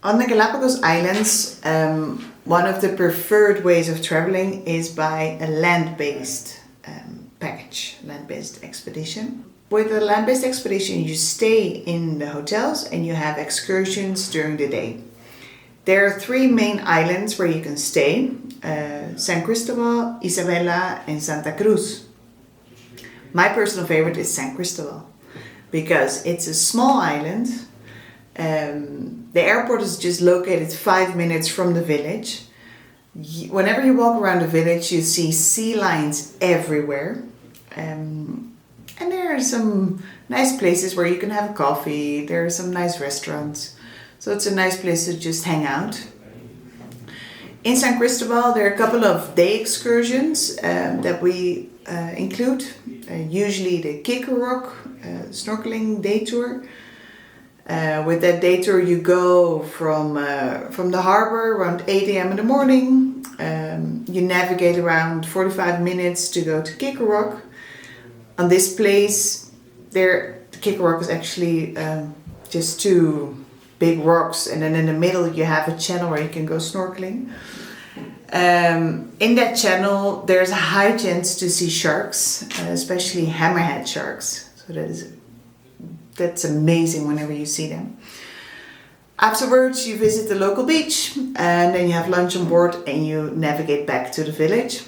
On the Galapagos Islands, one of the preferred ways of traveling is by a land-based package, land-based expedition. With a land-based expedition, you stay in the hotels and you have excursions during the day. There are three main islands where you can stay, San Cristobal, Isabela and Santa Cruz. My personal favorite is San Cristobal because it's a small island. The airport is just located 5 minutes from the village. Whenever you walk around the village, you see sea lions everywhere. And there are some nice places where you can have coffee. There are some nice restaurants. So it's a nice place to just hang out. In San Cristobal, there are a couple of day excursions that we include. Usually the Kicker Rock snorkeling day tour. With that day tour, you go from the harbor around 8 a.m. in the morning. You navigate around 45 minutes to go to Kicker Rock. On this place, the Kicker Rock is actually just two big rocks, and then in the middle you have a channel where you can go snorkeling. In that channel, there's a high chance to see sharks, especially hammerhead sharks. So that's amazing whenever you see them. Afterwards, you visit the local beach, and then you have lunch on board and you navigate back to the village.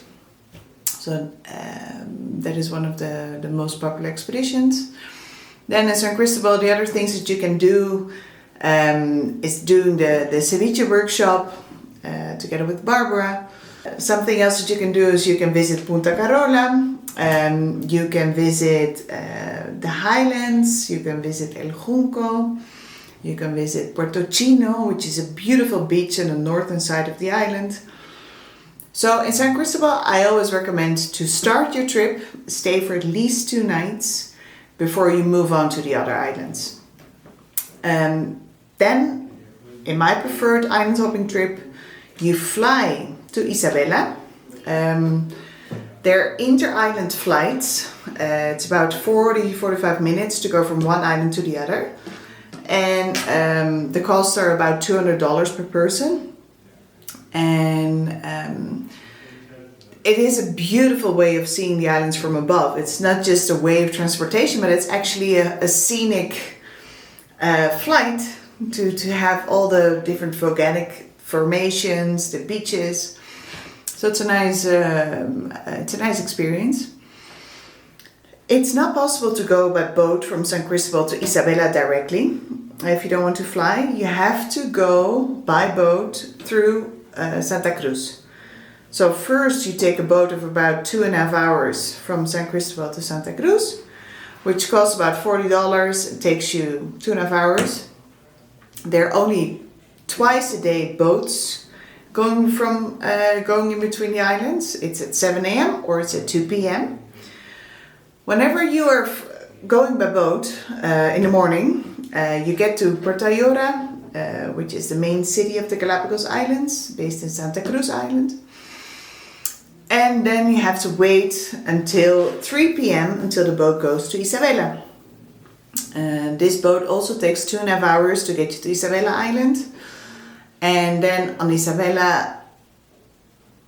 So that is one of the most popular expeditions. Then in San Cristobal, the other things that you can do is doing the ceviche workshop together with Barbara. Something else that you can do is you can visit Punta Carola. You can visit the Highlands. You can visit El Junco. You can visit Puerto Chino, which is a beautiful beach on the northern side of the island. So in San Cristobal, I always recommend to start your trip, stay for at least 2 nights before you move on to the other islands. Then, in my preferred island hopping trip, you fly to Isabela. They're inter-island flights. It's about 40-45 minutes to go from one island to the other. And the costs are about $200 per person. And it is a beautiful way of seeing the islands from above. It's not just a way of transportation, but it's actually a scenic flight to have all the different volcanic formations, the beaches. So it's a nice experience. It's not possible to go by boat from San Cristobal to Isabela directly. If you don't want to fly, you have to go by boat through Santa Cruz. So first you take a boat of about 2.5 hours from San Cristobal to Santa Cruz, which costs about $40. It takes you 2.5 hours. There are only twice a day boats going in between the islands. It's at 7 a.m. or it's at 2 p.m. Whenever you are going by boat in the morning, you get to Puerto Ayora, which is the main city of the Galapagos Islands, based in Santa Cruz Island. And then you have to wait until 3 p.m. until the boat goes to Isabela. This boat also takes 2.5 hours to get you to Isabela Island. And then on Isabela,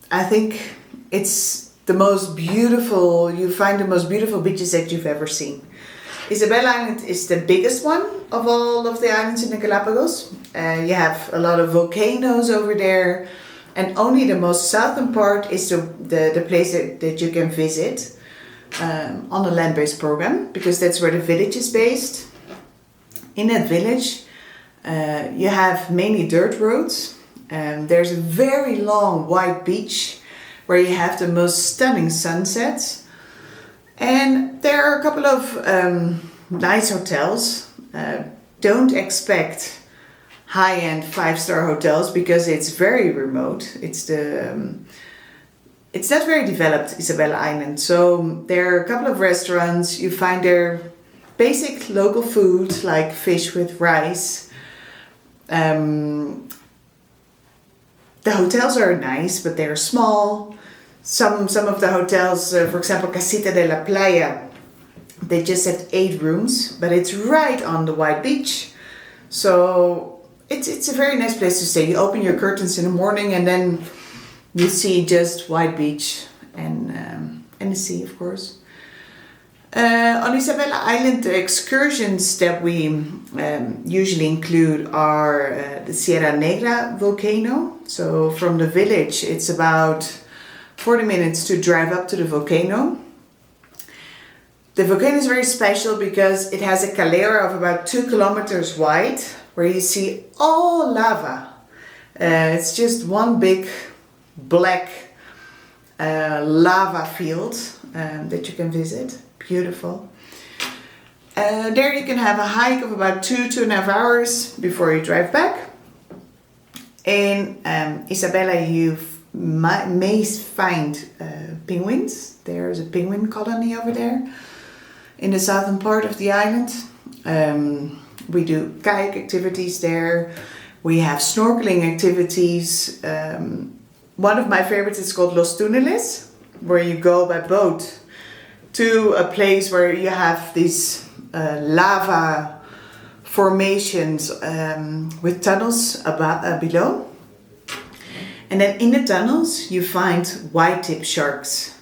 I think it's the most beautiful, you find the most beautiful beaches that you've ever seen. Isabela Island is the biggest one of all of the islands in the Galapagos. You have a lot of volcanoes over there. And only the most southern part is the place that you can visit on a land-based program, because that's where the village is based. In that village, you have mainly dirt roads. There's a very long white beach where you have the most stunning sunsets. And there are a couple of nice hotels. Don't expect high-end 5-star hotels because it's very remote. It's not very developed, Isabela Island. So there are a couple of restaurants. You find their basic local food like fish with rice. The hotels are nice, but they're small. Some of the hotels, for example, Casita de la Playa, they just have 8 rooms, but it's right on the white beach. So it's a very nice place to stay. You open your curtains in the morning and then you see just white beach and the sea, of course. On Isabela Island, the excursions that we usually include are the Sierra Negra volcano. So from the village, it's about 40 minutes to drive up to the volcano. The volcano is very special because it has a caldera of about 2 kilometers wide, where you see all lava. It's just one big black lava field that you can visit. Beautiful. There you can have a hike of about 2.5 hours before you drive back. In Isabela you may find penguins. There's a penguin colony over there in the southern part of the island. We do kayak activities there. We have snorkeling activities. One of my favorites is called Los Túneles, where you go by boat to a place where you have these lava formations with tunnels below. And then in the tunnels you find white-tip sharks.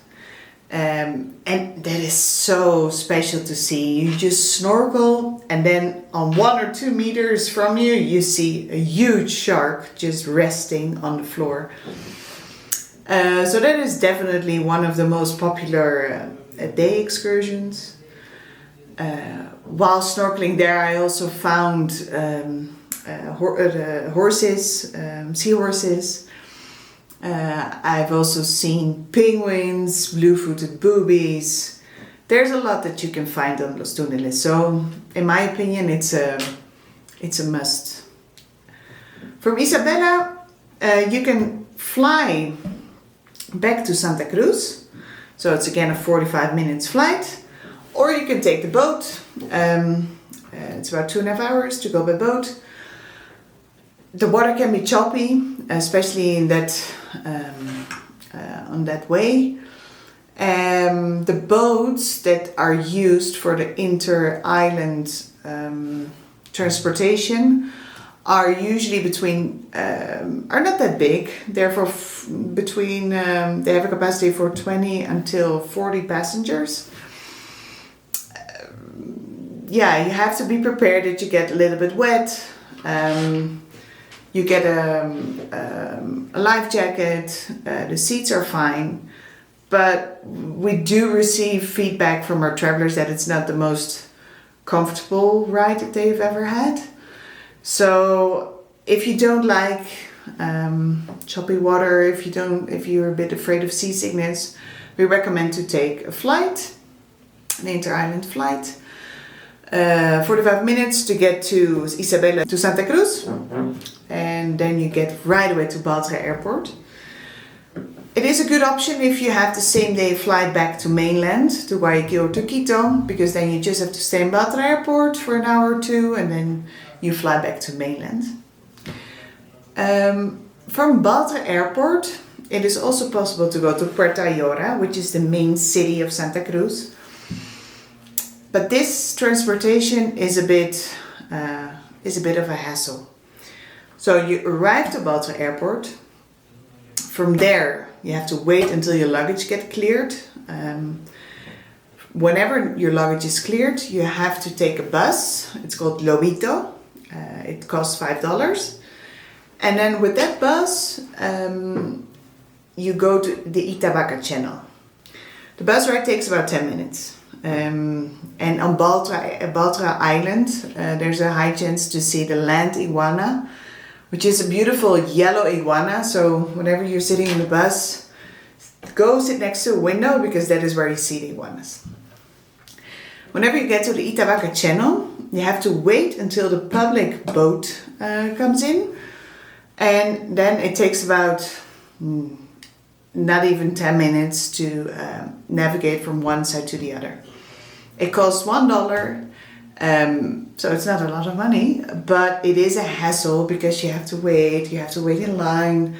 And that is so special to see. You just snorkel and then on 1 or 2 meters from you, you see a huge shark just resting on the floor. So that is definitely one of the most popular day excursions. While snorkeling there, I also found horses, seahorses. I've also seen penguins, blue-footed boobies. There's a lot that you can find on Los Túneles. So, in my opinion, it's a must. From Isabela, you can fly back to Santa Cruz. So it's again a 45 minutes flight. Or you can take the boat. It's about 2.5 hours to go by boat. The water can be choppy, especially in that on that way. The boats that are used for the inter-island transportation are usually are not that big. Therefore, they have a capacity for 20 until 40 passengers. Yeah, you have to be prepared that you get a little bit wet. You get a life jacket. The seats are fine, but we do receive feedback from our travelers that it's not the most comfortable ride that they've ever had. So if you don't like choppy water, if you're a bit afraid of seasickness, we recommend to take a flight, an inter-island flight. 45 minutes to get to Isabela to Santa Cruz, and then you get right away to Baltra Airport. It is a good option if you have the same day flight back to mainland, to Guayaquil or to Quito, because then you just have to stay in Baltra Airport for an hour or two and then you fly back to mainland. From Baltra Airport, it is also possible to go to Puerto Ayora, which is the main city of Santa Cruz. But this transportation is a bit of a hassle. So you arrive to Baltra Airport. From there, you have to wait until your luggage gets cleared. Whenever your luggage is cleared, you have to take a bus. It's called Lobito. It costs $5. And then with that bus, you go to the Itabaca Channel. The bus ride takes about 10 minutes. And on Baltra Island, there's a high chance to see the land iguana, which is a beautiful yellow iguana. So whenever you're sitting in the bus, go sit next to a window because that is where you see the iguanas. Whenever you get to the Itabaca Channel, you have to wait until the public boat comes in. And then it takes about not even 10 minutes to navigate from one side to the other. It costs $1, so it's not a lot of money, but it is a hassle because you have to wait in line.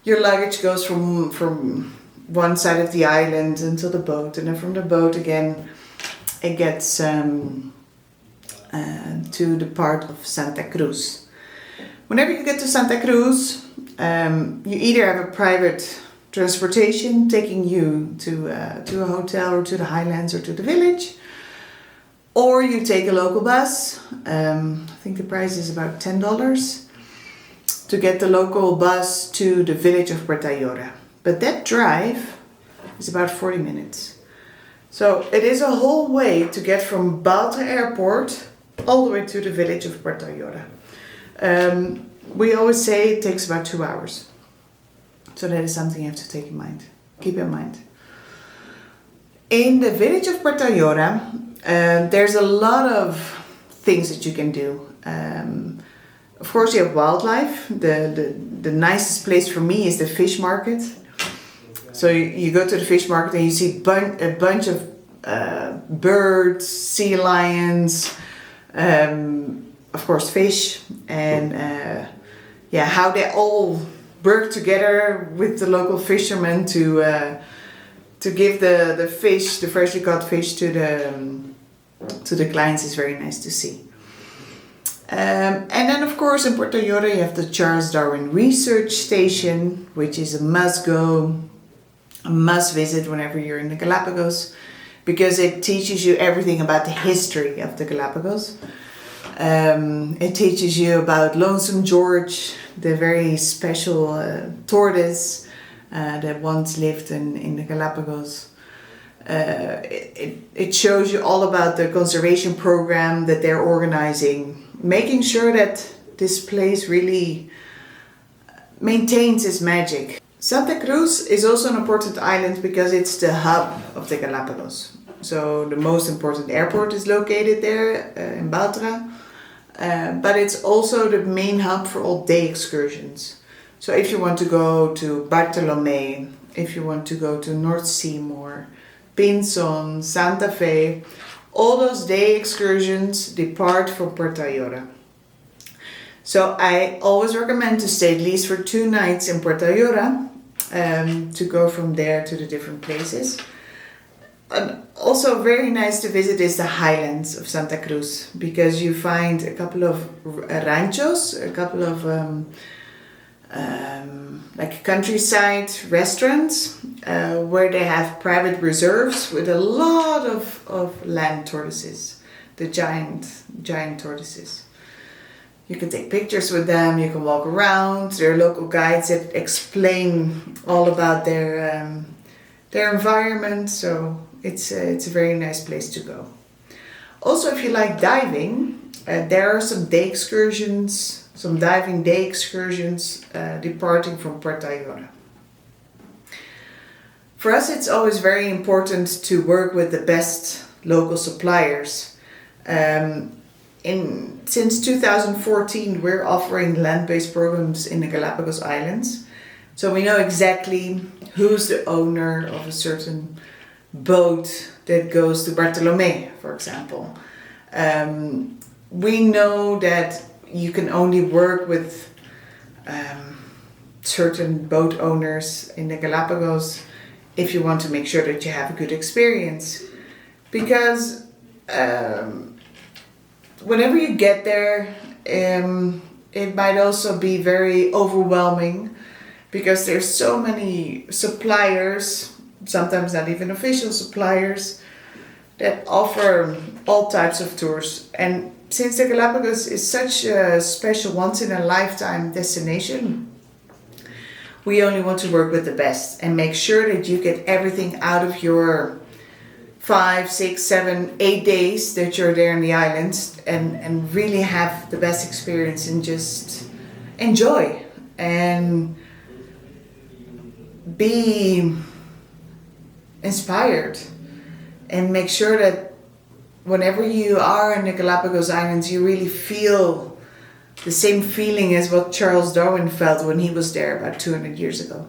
Your luggage goes from one side of the island until the boat, and then from the boat again, it gets to the part of Santa Cruz. Whenever you get to Santa Cruz, you either have a private transportation taking you to a hotel or to the Highlands or to the village, or you take a local bus. I think the price is about $10 to get the local bus to the village of Puerto Ayora. But that drive is about 40 minutes. So it is a whole way to get from Baltra Airport all the way to the village of Puerto Ayora. We always say it takes about 2 hours. So that is something you have to keep in mind. In the village of Puerto Ayora, there's a lot of things that you can do. Of course, you have wildlife. The nicest place for me is the fish market. So you go to the fish market and you see a bunch of birds, sea lions, of course fish, and how they all work together with the local fishermen to give the fish, the freshly caught fish, to the clients is very nice to see. And then of course in Puerto Ayora you have the Charles Darwin Research Station, which is a must visit whenever you're in the Galapagos, because it teaches you everything about the history of the Galapagos. It teaches you about Lonesome George, the very special tortoise that once lived in the Galapagos. It shows you all about the conservation program that they're organizing, making sure that this place really maintains its magic. Santa Cruz is also an important island because it's the hub of the Galapagos. So the most important airport is located there in Baltra. But it's also the main hub for all day excursions. So if you want to go to Bartolomé, if you want to go to North Seymour, Pinzon, Santa Fe, all those day excursions depart from Puerto Ayora. So I always recommend to stay at least for 2 nights in Puerto Ayora, to go from there to the different places. And also very nice to visit is the Highlands of Santa Cruz, because you find a couple of ranchos, a couple of like countryside restaurants where they have private reserves with a lot of land tortoises, the giant tortoises. You can take pictures with them, you can walk around. There are local guides that explain all about their environment, so it's a very nice place to go. Also, if you like diving, there are some diving day excursions departing from Puerto Ayora. For us, it's always very important to work with the best local suppliers. Since 2014, we're offering land-based programs in the Galapagos Islands. So we know exactly who's the owner of a certain boat that goes to Bartolomé, for example. We know that you can only work with certain boat owners in the Galapagos if you want to make sure that you have a good experience. Because whenever you get there, it might also be very overwhelming, because there's so many suppliers, sometimes not even official suppliers, that offer all types of tours. And since the Galapagos is such a special once-in-a-lifetime destination, we only want to work with the best and make sure that you get everything out of your 5, 6, 7, 8 days that you're there in the islands, and really have the best experience and just enjoy and be inspired, and make sure that whenever you are in the Galapagos Islands, you really feel the same feeling as what Charles Darwin felt when he was there about 200 years ago.